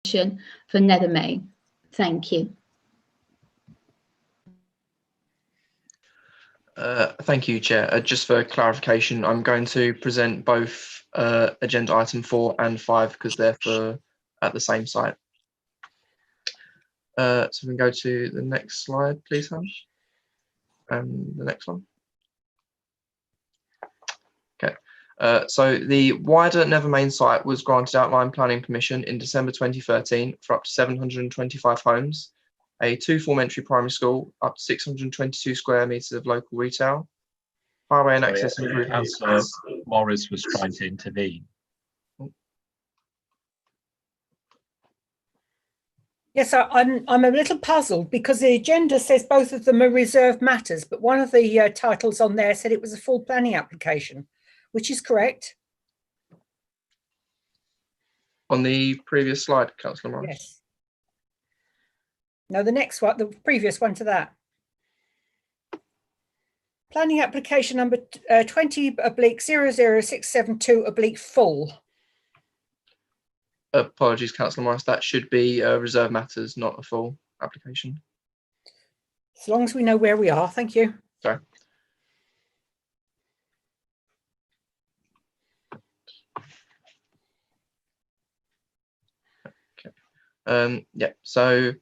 for Nethermain. Thank you. Thank you, Chair. Just for clarification, I'm going to present both agenda item 4 and 5 because they're at the same site. So we can go to the next slide, please, Hannah. And the next one. Okay. So the wider Nethermain site was granted outline planning permission in December 2013 for up to 725 homes, a 2-form entry primary school, up to 622 square metres of local retail, highway and access improvements. Councillor Morris was trying to intervene. Yes, I'm a little puzzled because the agenda says both of them are reserved matters, but one of the titles on there said it was a full planning application, which is correct. On the previous slide, Councillor Morris. Yes. No, the next one, the previous one to that. Planning application number 20/00672 full. Apologies, Councillor Morris. That should be reserved matters, not a full application. As long as we know where we are, thank you. Sorry. Okay. Yeah. So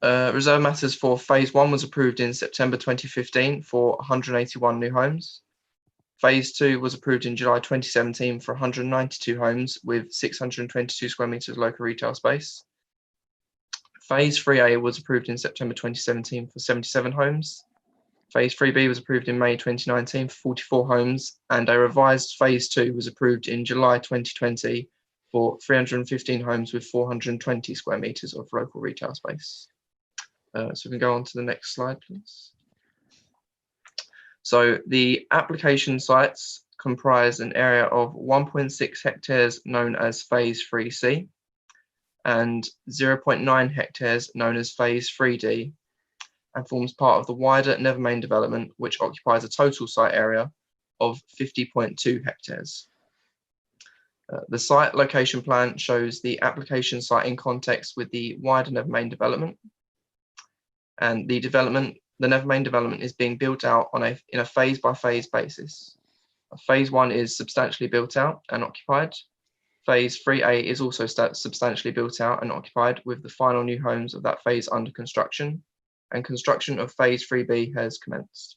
reserve matters for phase 1 was approved in September 2015 for 181 new homes. Phase 2 was approved in July 2017 for 192 homes with 622 square metres local retail space. Phase 3A was approved in September 2017 for 77 homes. Phase 3B was approved in May 2019 for 44 homes, and a revised Phase 2 was approved in July 2020 for 315 homes with 420 square metres of local retail space. So we can go on to the next slide, please. So the application sites comprise an area of 1.6 hectares known as Phase 3C and 0.9 hectares known as Phase 3D, and forms part of the wider Nethermain development, which occupies a total site area of 50.2 hectares. The site location plan shows the application site in context with the wider Nethermain development, and the Nethermain development is being built out in a phase-by-phase basis. Phase 1 is substantially built out and occupied. Phase 3A is also substantially built out and occupied, with the final new homes of that phase under construction, and construction of Phase 3B has commenced.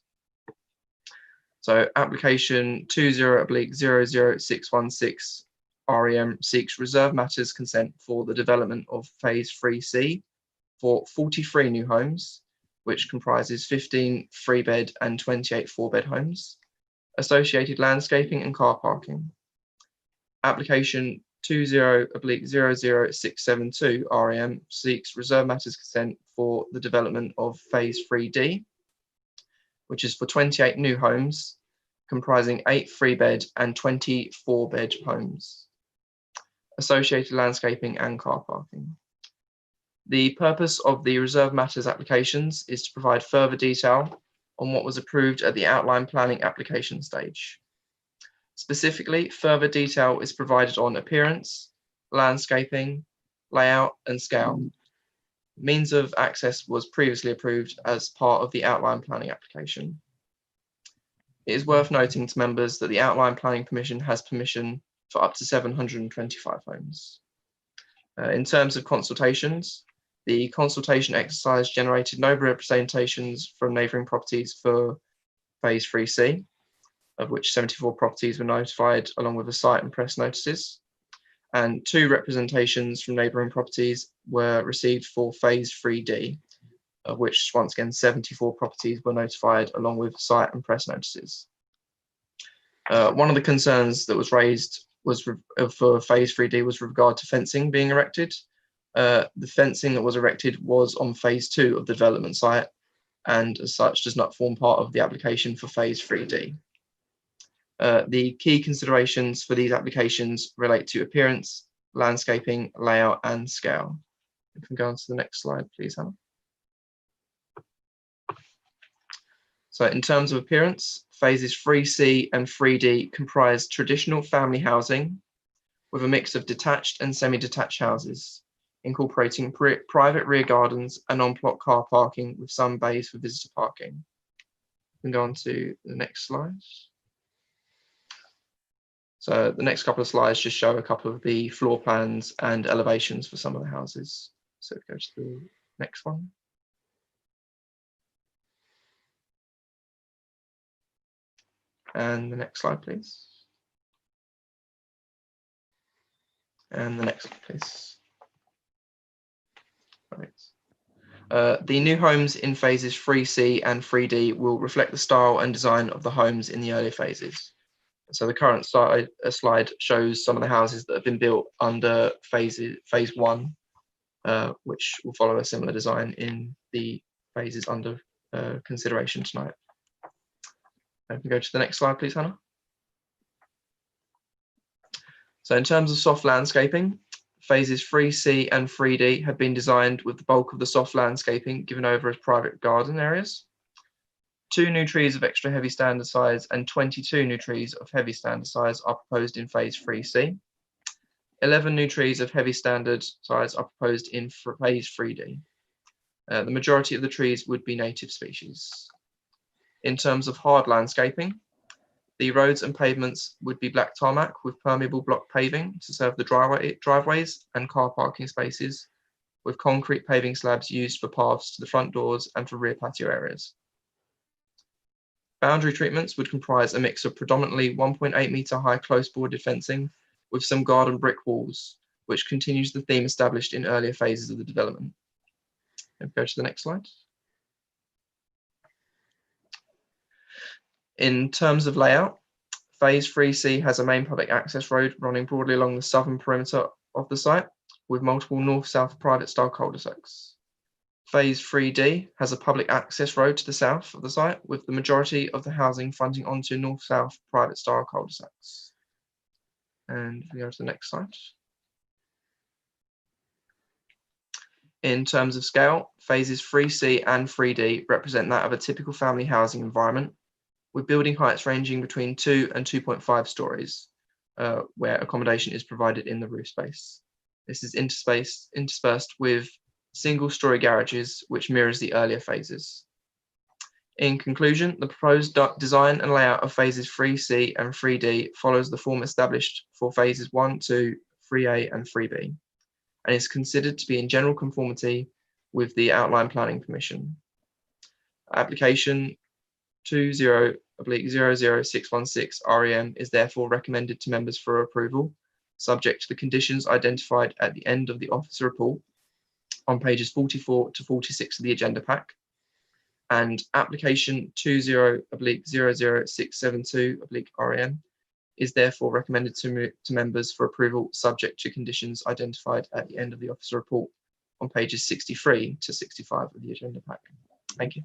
So application 20/00616 REM seeks reserve matters consent for the development of Phase 3C for 43 new homes, which comprises 15 3-bed and 28 4-bed homes, associated landscaping and car parking. Application 20/00672 REM seeks reserve matters consent for the development of Phase 3D, which is for 28 new homes, comprising 8 3-bed and 20 4-bed homes, associated landscaping and car parking. The purpose of the reserve matters applications is to provide further detail on what was approved at the outline planning application stage. Specifically, further detail is provided on appearance, landscaping, layout, and scale. Means of access was previously approved as part of the outline planning application. It is worth noting to members that the outline planning permission has permission for up to 725 homes. In terms of consultations, the consultation exercise generated no representations from neighbouring properties for Phase 3C, of which 74 properties were notified along with the site and press notices, and 2 representations from neighbouring properties were received for Phase 3D, of which once again 74 properties were notified along with site and press notices. One of the concerns that was raised was for Phase 3D was with regard to fencing being erected. The fencing that was erected was on Phase 2 of the development site, and as such does not form part of the application for Phase 3D. The key considerations for these applications relate to appearance, landscaping, layout, and scale. We can go on to the next slide, please, Hannah. So in terms of appearance, phases 3C and 3D comprise traditional family housing with a mix of detached and semi-detached houses. incorporating private rear gardens and on-plot car parking with some bays for visitor parking. We can go on to the next slide. So the next couple of slides just show a couple of the floor plans and elevations for some of the houses. So go to the next one. And the next slide, please. And the next one, please. Right. The new homes in phases 3C and 3D will reflect the style and design of the homes in the earlier phases. So the current slide shows some of the houses that have been built under phase 1, which will follow a similar design in the phases under consideration tonight. We can go to the next slide, please, Hannah. So in terms of soft landscaping, phases 3C and 3D have been designed with the bulk of the soft landscaping given over as private garden areas. 2 new trees of extra heavy standard size and 22 new trees of heavy standard size are proposed in phase 3C. 11 new trees of heavy standard size are proposed in phase 3D. The majority of the trees would be native species. In terms of hard landscaping, the roads and pavements would be black tarmac with permeable block paving to serve the driveways and car parking spaces, with concrete paving slabs used for paths to the front doors and for rear patio areas. Boundary treatments would comprise a mix of predominantly 1.8 metre high close boarded fencing with some garden brick walls, which continues the theme established in earlier phases of the development. And go to the next slide. In terms of layout, phase 3C has a main public access road running broadly along the southern perimeter of the site with multiple north-south private style cul-de-sacs. Phase 3D has a public access road to the south of the site with the majority of the housing fronting onto north-south private style cul-de-sacs. And we go to the next slide. In terms of scale, phases 3C and 3D represent that of a typical family housing environment, with building heights ranging between 2 and 2.5 stories, where accommodation is provided in the roof space. This is interspersed with single-story garages, which mirrors the earlier phases. In conclusion, the proposed design and layout of phases 3C and 3D follows the form established for phases 1, 2, 3A and 3B, and is considered to be in general conformity with the outline planning permission. Application 20/00616 REM is therefore recommended to members for approval, subject to the conditions identified at the end of the officer report on pages 44 to 46 of the agenda pack. And application 20/00672/REM is therefore recommended to members for approval, subject to conditions identified at the end of the officer report on pages 63 to 65 of the agenda pack. Thank you.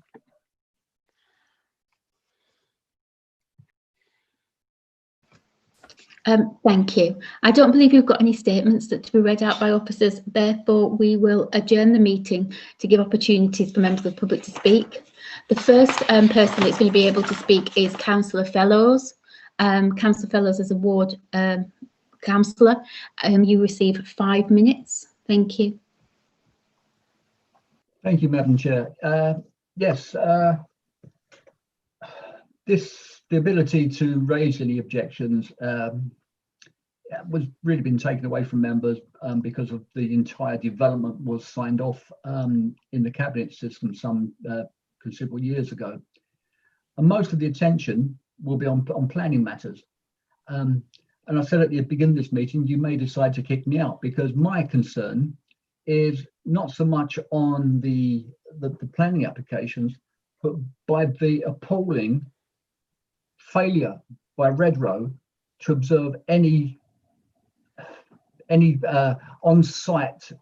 Thank you. I don't believe you've got any statements that to be read out by officers. Therefore, we will adjourn the meeting to give opportunities for members of the public to speak. The first person that's going to be able to speak is Councillor Fellows. Councillor Fellows is a ward councillor. You receive 5 minutes. Thank you. Thank you, Madam Chair. Yes, the ability to raise any objections was really been taken away from members because of the entire development was signed off in the cabinet system some considerable years ago. And most of the attention will be on planning matters. And I said at the beginning of this meeting, you may decide to kick me out because my concern is not so much on the planning applications, but by the appalling failure by Redrow to observe any on-site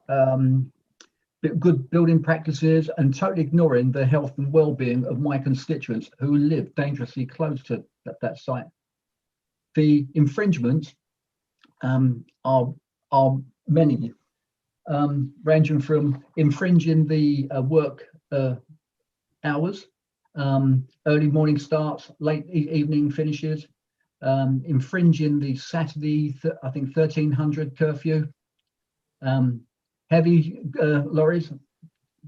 good building practices and totally ignoring the health and well-being of my constituents who live dangerously close to that site. The infringements are many, ranging from infringing the work hours, early morning starts, late evening finishes, infringing the Saturday, I think 1300 curfew, heavy lorries,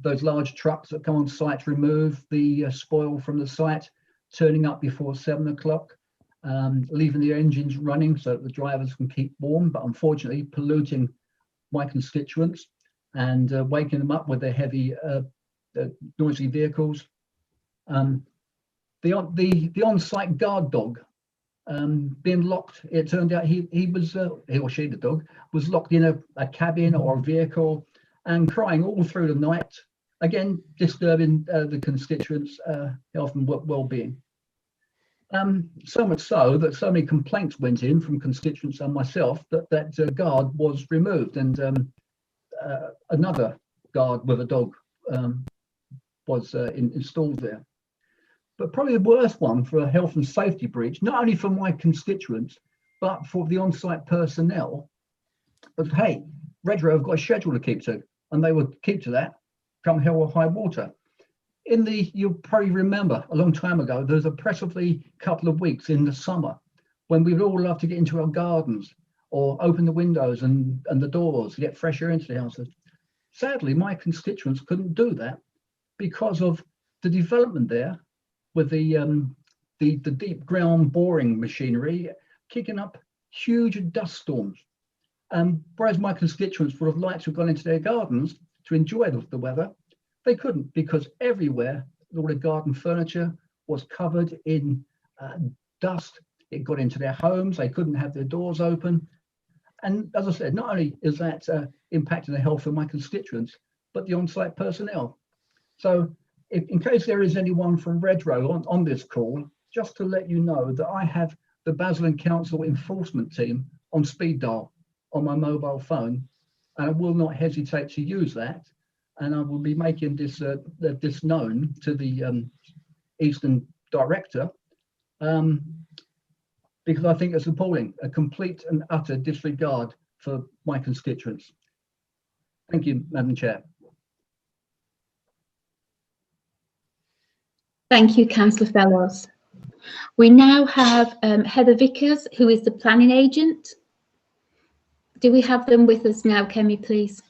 those large trucks that come on site to remove the spoil from the site, turning up before 7 o'clock, leaving the engines running so that the drivers can keep warm, but unfortunately polluting my constituents and waking them up with their heavy, noisy vehicles. The on-site guard dog being locked, it turned out he or she, the dog, was locked in a cabin or a vehicle and crying all through the night, again disturbing the constituents' health and well-being. So much so that so many complaints went in from constituents and myself that guard was removed, and another guard with a dog was installed there. But probably the worst one for a health and safety breach, not only for my constituents, but for the on-site personnel. But hey, Redrow have got a schedule to keep to, and they would keep to that come hell or high water. You'll probably remember a long time ago, there was a oppressively couple of weeks in the summer when we would all love to get into our gardens or open the windows and the doors to get fresh air into the houses. Sadly, my constituents couldn't do that because of the development there with the deep ground boring machinery kicking up huge dust storms. Whereas my constituents would have liked to have gone into their gardens to enjoy the weather, they couldn't, because everywhere all the garden furniture was covered in dust. It got into their homes. They couldn't have their doors open. And as I said, not only is that impacting the health of my constituents, but the on-site personnel. So in case there is anyone from Redrow on this call, just to let you know that I have the Basildon Council enforcement team on speed dial on my mobile phone, and I will not hesitate to use that. And I will be making this this known to the Eastern Director, because I think it's appalling, a complete and utter disregard for my constituents. Thank you, Madam Chair. Thank you, Councillor Fellows. We now have Heather Vickers, who is the planning agent. Do we have them with us now, Kemi, please?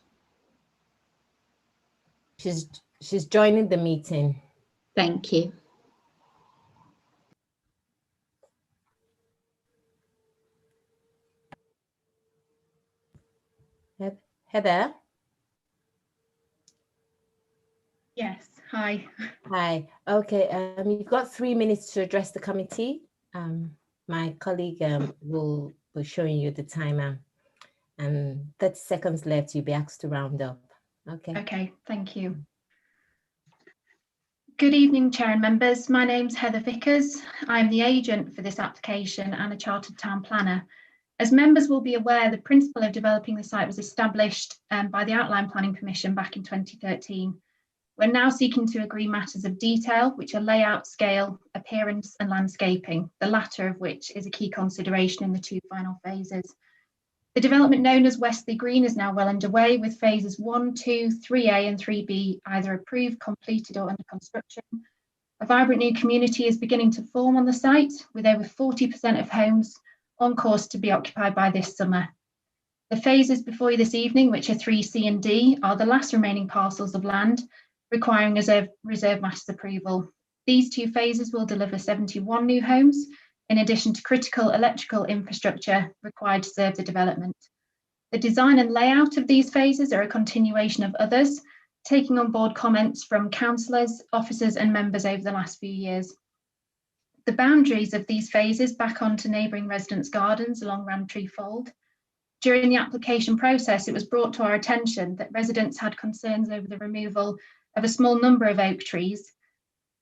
She's joining the meeting. Thank you. Heather? Yes, hi. Hi. Okay, you've got 3 minutes to address the committee. My colleague will be showing you the timer, and 30 seconds left. You'll be asked to round up. Okay. Okay, thank you. Good evening, Chair and members. My name's Heather Vickers. I'm the agent for this application and a chartered town planner. As members will be aware, the principle of developing the site was established by the Outline Planning Commission back in 2013. We're now seeking to agree matters of detail, which are layout, scale, appearance and landscaping, the latter of which is a key consideration in the 2 final phases. The development known as Westley Green is now well underway, with phases 1, 2, 3A and 3B either approved, completed or under construction. A vibrant new community is beginning to form on the site, with over 40% of homes on course to be occupied by this summer. The phases before you this evening, which are 3C and D, are the last remaining parcels of land requiring reserve matters approval. These 2 phases will deliver 71 new homes, in addition to critical electrical infrastructure required to serve the development. The design and layout of these phases are a continuation of others, taking on board comments from councillors, officers and members over the last few years. The boundaries of these phases back onto neighbouring residents' gardens along Ramtree Fold. During the application process, it was brought to our attention that residents had concerns over the removal of a small number of oak trees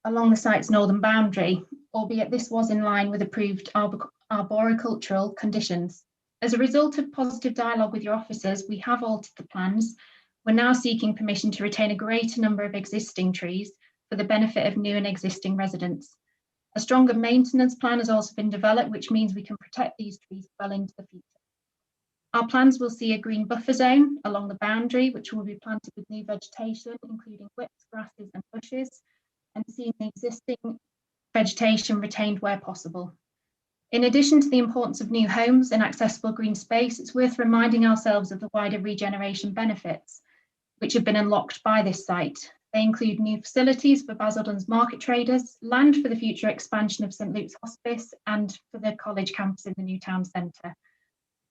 along the site's northern boundary, albeit this was in line with approved arboricultural conditions. As a result of positive dialogue with your officers, we have altered the plans. We're now seeking permission to retain a greater number of existing trees for the benefit of new and existing residents. A stronger maintenance plan has also been developed, which means we can protect these trees well into the future. Our plans will see a green buffer zone along the boundary, which will be planted with new vegetation, including whips, grasses and bushes, and seeing the existing vegetation retained where possible. In addition to the importance of new homes and accessible green space, it's worth reminding ourselves of the wider regeneration benefits. which have been unlocked by this site. They include new facilities for Basildon's market traders, land for the future expansion of St Luke's Hospice, and for the college campus in the new town centre.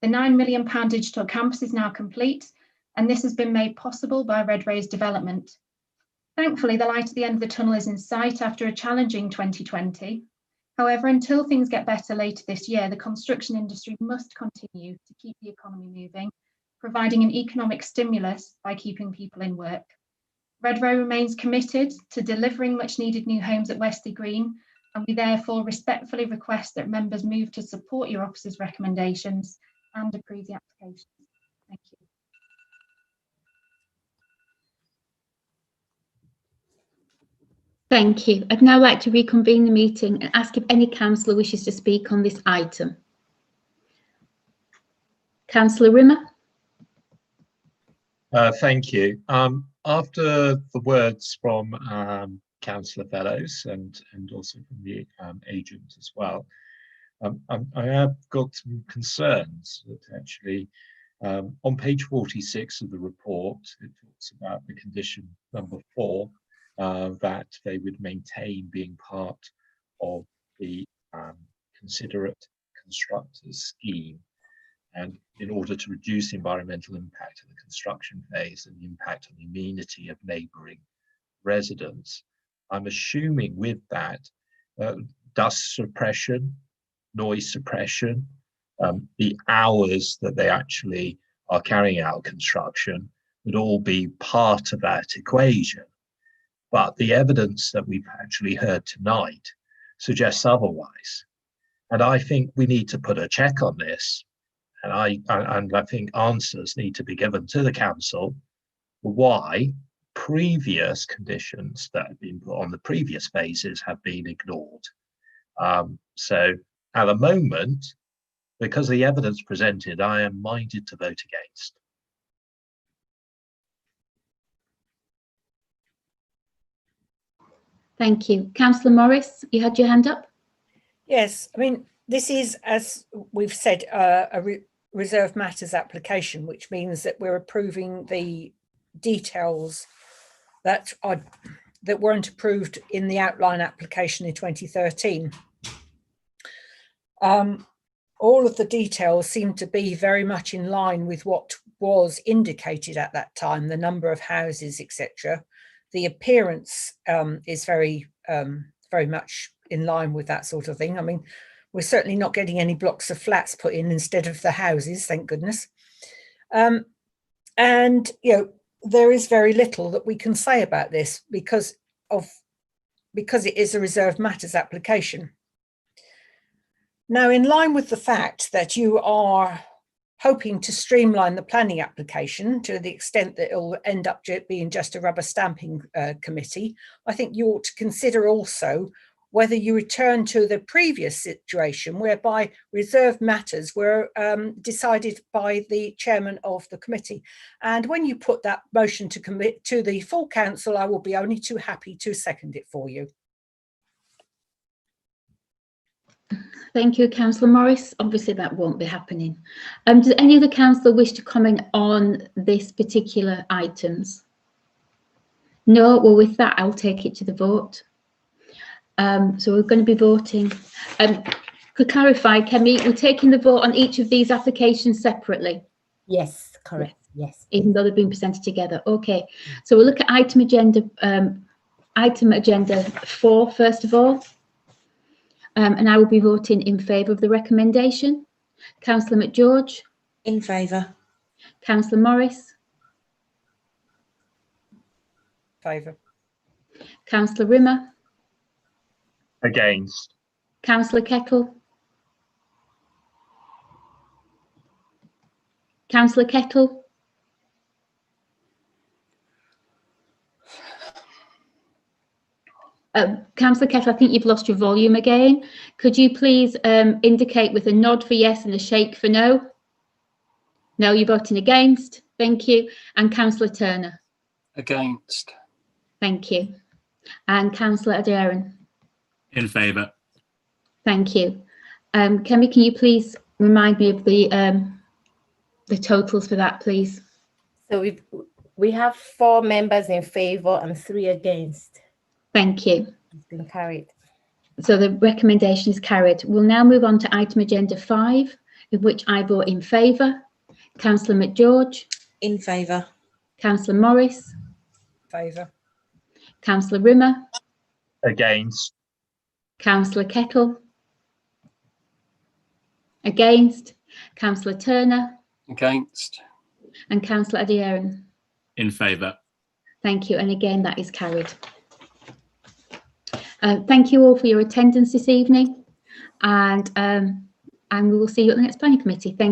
The £9 million digital campus is now complete, and this has been made possible by Redray's development. Thankfully, the light at the end of the tunnel is in sight after a challenging 2020. However, until things get better later this year, the construction industry must continue to keep the economy moving, providing an economic stimulus by keeping people in work. Redray remains committed to delivering much needed new homes at Wesley Green, and we therefore respectfully request that members move to support your office's recommendations and approve the application. Thank you. Thank you. I'd now like to reconvene the meeting and ask if any councillor wishes to speak on this item. Councillor Rimmer. Thank you. After the words from Councillor Fellows and also from the agent as well, I have got some concerns that actually on page 46 of the report, it talks about the condition number 4, that they would maintain being part of the considerate constructors scheme, and in order to reduce the environmental impact of the construction phase and the impact on the amenity of neighbouring residents. I'm assuming with that dust suppression, noise suppression, the hours that they actually are carrying out construction would all be part of that equation. But the evidence that we've actually heard tonight suggests otherwise. And I think we need to put a check on this. And I think answers need to be given to the council why previous conditions that have been put on the previous phases have been ignored. So at the moment, because of the evidence presented, I am minded to vote against. Thank you. Councillor Morris, you had your hand up? Yes, I mean, this is, as we've said, a reserved matters application, which means that we're approving the details that weren't approved in the outline application in 2013. All of the details seem to be very much in line with what was indicated at that time, the number of houses, etc. The appearance is very much in line with that sort of thing. I mean, we're certainly not getting any blocks of flats put in instead of the houses, thank goodness. And, you know, there is very little that we can say about this because it is a reserved matters application. Now, in line with the fact that you are hoping to streamline the planning application to the extent that it will end up being just a rubber stamping committee, I think you ought to consider also whether you return to the previous situation whereby reserved matters were decided by the chairman of the committee. And when you put that motion to commit to the full council, I will be only too happy to second it for you. Thank you, Councillor Morris. Obviously, that won't be happening. Does any other councillor wish to comment on this particular items? No. Well, with that, I'll take it to the vote. So we're going to be voting. To clarify, Kemi, we're taking the vote on each of these applications separately. Yes, correct. Yes. Even though they've been presented together. Okay. So we'll look at item agenda 4 first of all. And I will be voting in favour of the recommendation. Councillor McGeorge. In favour. Councillor Morris. Favour. Councillor Rimmer. Against. Councillor Kettle. Councillor Kettle. Councillor Kettle, I think you've lost your volume again. Could you please indicate with a nod for yes and a shake for no? No, you're voting against. Thank you. And Councillor Turner? Against. Thank you. And Councillor Adairn? In favour. Thank you. Kemi, can you please remind me of the totals for that, please? So We have 4 members in favour and 3 against. Thank you. It's been carried. So the recommendation is carried. We'll now move on to item agenda 5, in which I vote in favour. Councillor McGeorge, In favour. Councillor Morris, Favour. Councillor Rimmer, Against. Councillor Kettle, against, Councillor Turner Against. and Councillor Adierin. In favour. Thank you, and again that is carried. Thank you all for your attendance this evening, and we will see you at the next planning committee. Thank you.